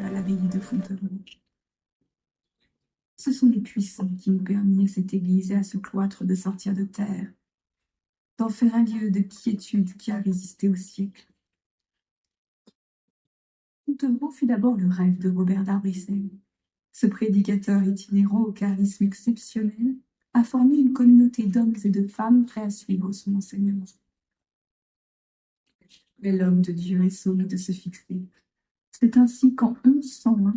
à l'abbaye de Fontevraud. Ce sont les puissants qui ont permis à cette église et à ce cloître de sortir de terre, d'en faire un lieu de quiétude qui a résisté au siècle. Fontevraud fut d'abord le rêve de Robert d'Arbrissel. Ce prédicateur itinérant au charisme exceptionnel a formé une communauté d'hommes et de femmes prêts à suivre son enseignement. Mais l'homme de Dieu est sommé de se fixer. C'est ainsi qu'en 1101,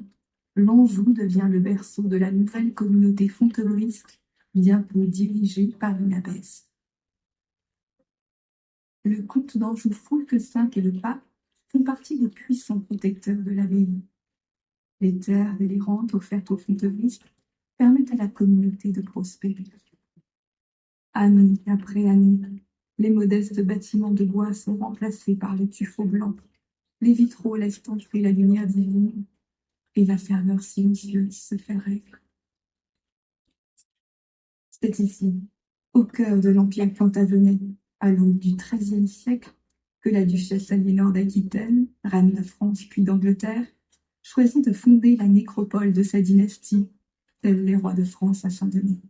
l'Anjou devient le berceau de la nouvelle communauté fontevraudiste, bientôt dirigée par une abbesse. Le comte d'Anjou, Foulques V et le pape font partie des puissants protecteurs de l'abbaye. Les terres et les rentes offertes aux fontevraudistes permettent à la communauté de prospérer. Année après année, les modestes bâtiments de bois sont remplacés par le tuffeau blanc. Les vitraux laissent entrer la lumière divine et la ferveur silencieuse se fait règle. C'est ici, au cœur de l'Empire plantagenet, à l'aube du XIIIe siècle, que la duchesse Aliénor d'Aquitaine, reine de France puis d'Angleterre, choisit de fonder la nécropole de sa dynastie, tels les rois de France à Saint-Denis.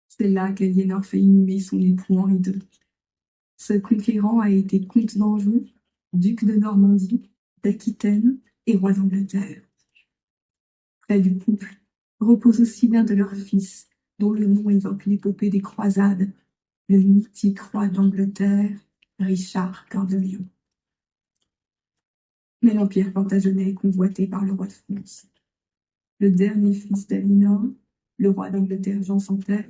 C'est là qu'Aliénor fait inhumer son époux Henri II. Ce conquérant a été comte d'Anjou, duc de Normandie, d'Aquitaine et roi d'Angleterre. Près du couple repose aussi l'un de leurs fils, dont le nom évoque l'épopée des croisades, le mythique roi d'Angleterre, Richard Cœur de Lion. Mais l'Empire plantagenet est convoité par le roi de France. Le dernier fils d'Aliénor, le roi d'Angleterre Jean sans Terre,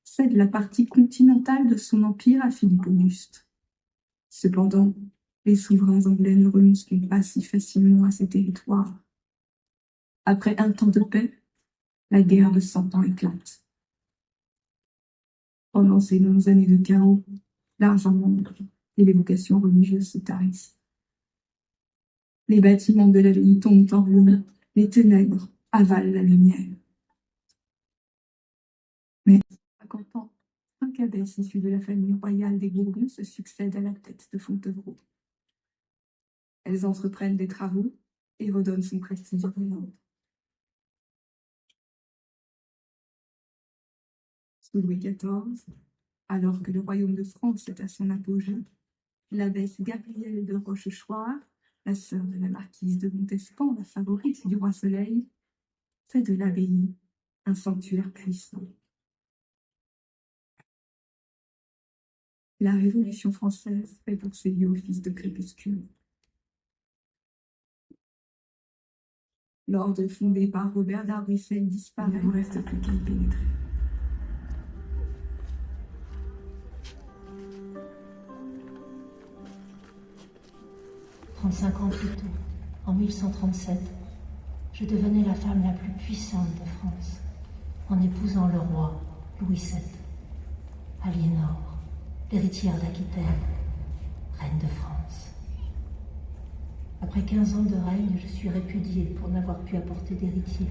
cède la partie continentale de son empire à Philippe Auguste. Cependant, les souverains anglais ne renonceront pas si facilement à ces territoires. Après un temps de paix, la guerre de 100 ans éclate. Pendant ces longues années de chaos, l'argent manque et les vocations religieuses se tarissent. Les bâtiments de l'abbaye tombent en ruine, les ténèbres avalent la lumière. Mais, à 50 ans, 5 abbesses issues de la famille royale des Bourbons se succèdent à la tête de Fontevraud. Elles entreprennent des travaux et redonnent son prestige à l'ordre. Sous Louis XIV, alors que le royaume de France est à son apogée, l'abbesse Gabrielle de Rochechouart, la sœur de la marquise de Montespan, la favorite du roi Soleil, fait de l'abbaye un sanctuaire puissant. La Révolution française fait pour ces lieux office de crépuscule. L'ordre fondé par Robert d'Arbrissel disparaît. Il ne vous reste plus qu'à y pénétrer. « 35 ans plus tôt, en 1137, je devenais la femme la plus puissante de France, en épousant le roi Louis VII, Aliénor, l'héritière d'Aquitaine, reine de France. Après 15 ans de règne, je suis répudiée pour n'avoir pu apporter d'héritier.